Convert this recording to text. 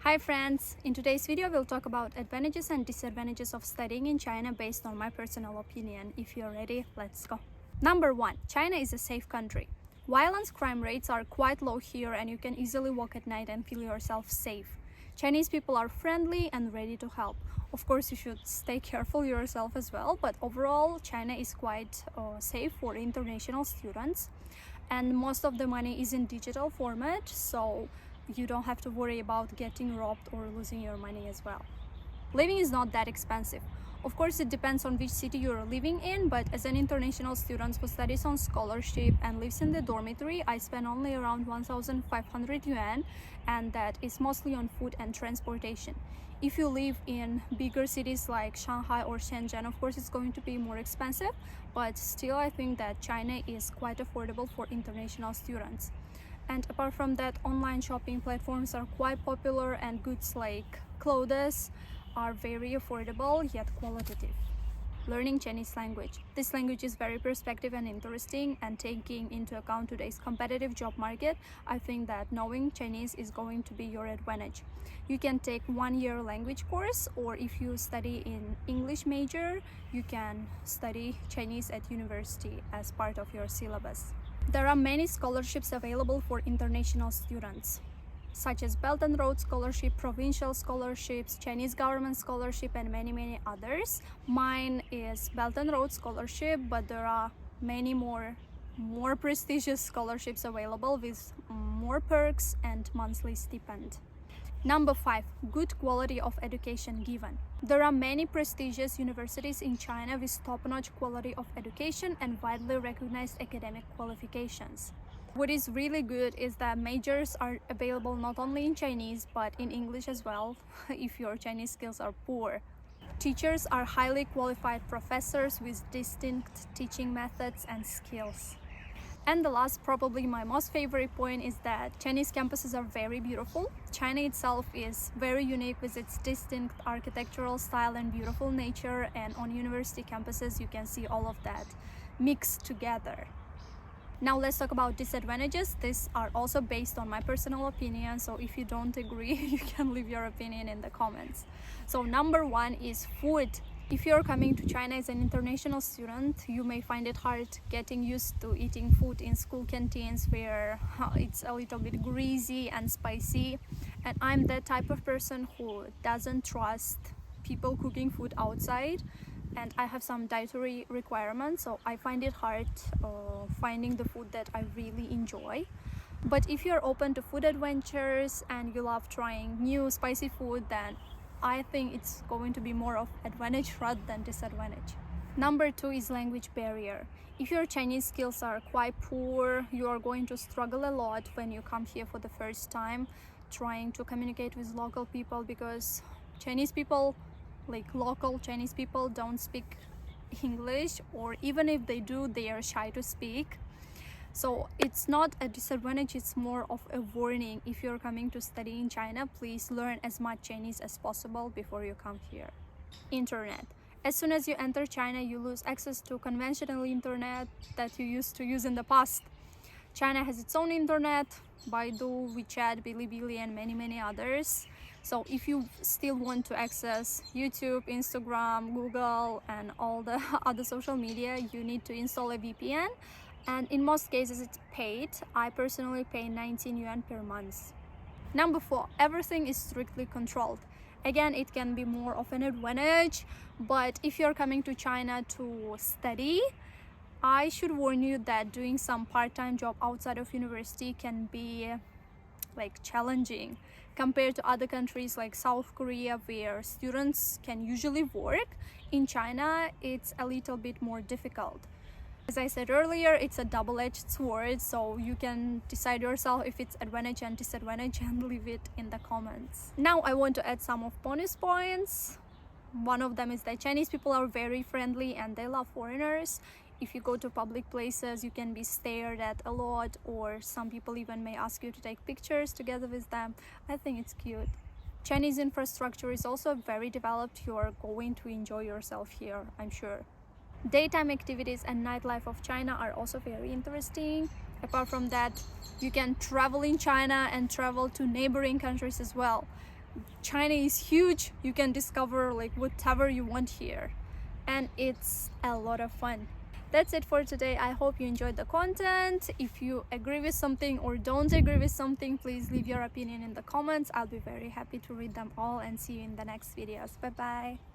Hi friends! In today's video, we'll talk about advantages and disadvantages of studying in China based on my personal opinion. If you're ready, let's go. Number 1. China is a safe country. Violence crime rates are quite low here and you can easily walk at night and feel yourself safe. Chinese people are friendly and ready to help. Of course, you should stay careful yourself as well, but overall, China is quite safe for international students. And most of the money is in digital format, so you don't have to worry about getting robbed or losing your money as well. Living is not that expensive. Of course, it depends on which city you're living in, but as an international student who studies on scholarship and lives in the dormitory, I spend only around 1,500 yuan, and that is mostly on food and transportation. If you live in bigger cities like Shanghai or Shenzhen, of course it's going to be more expensive, but still I think that China is quite affordable for international students. And apart from that, online shopping platforms are quite popular and goods like clothes are very affordable yet qualitative. Learning Chinese language. This language is very perspective and interesting, and taking into account today's competitive job market, I think that knowing Chinese is going to be your advantage. You can take 1-year language course, or if you study in English major, you can study Chinese at university as part of your syllabus. There are many scholarships available for international students, such as Belt and Road Scholarship, Provincial Scholarships, Chinese Government Scholarship, and many others. Mine is Belt and Road Scholarship, but there are many more prestigious scholarships available with more perks and monthly stipend. Number 5. Good quality of education given. There are many prestigious universities in China with top-notch quality of education and widely recognized academic qualifications. What is really good is that majors are available not only in Chinese but in English as well if your Chinese skills are poor. Teachers are highly qualified professors with distinct teaching methods and skills. And the last, probably my most favorite point, is that Chinese campuses are very beautiful. China itself is very unique with its distinct architectural style and beautiful nature, and on university campuses you can see all of that mixed together. Now let's talk about disadvantages. These are also based on my personal opinion, so if you don't agree, you can leave your opinion in the comments. So number 1 is food. If you're coming to China as an international student, you may find it hard getting used to eating food in school canteens where it's a little bit greasy and spicy. And I'm that type of person who doesn't trust people cooking food outside, and I have some dietary requirements, so I find it hard finding the food that I really enjoy. But if you're open to food adventures and you love trying new spicy food, then I think it's going to be more of advantage rather than disadvantage. Number 2 is language barrier. If your Chinese skills are quite poor, you are going to struggle a lot when you come here for the first time trying to communicate with local people, because Chinese people, like local Chinese people, don't speak English, or even if they do, they are shy to speak. So it's not a disadvantage, it's more of a warning. If you're coming to study in China, please learn as much Chinese as possible before you come here. Internet. As soon as you enter China, you lose access to conventional internet that you used to use in the past. China has its own internet, Baidu, WeChat, Bilibili, and many others. So if you still want to access YouTube, Instagram, Google, and all the other social media, you need to install a VPN. And in most cases it's paid. I personally pay 19 yuan per month. Number 4, everything is strictly controlled. Again, it can be more of an advantage, but if you're coming to China to study, I should warn you that doing some part-time job outside of university can be challenging compared to other countries like South Korea, where students can usually work. In China, it's a little bit more difficult. As I said earlier, it's a double-edged sword, so you can decide yourself if it's advantage and disadvantage and leave it in the comments. Now I want to add some of bonus points. One of them is that Chinese people are very friendly and they love foreigners. If you go to public places, you can be stared at a lot, or some people even may ask you to take pictures together with them. I think it's cute. Chinese infrastructure is also very developed. You are going to enjoy yourself here, I'm sure. Daytime activities and nightlife of China are also very interesting. Apart from that, you can travel in China and travel to neighboring countries as well. China is huge. You can discover like whatever you want here, and it's a lot of fun. That's it for today. I hope you enjoyed the content. If you agree with something or don't agree with something, please leave your opinion in the comments. I'll be very happy to read them all and see you in the next videos. Bye bye.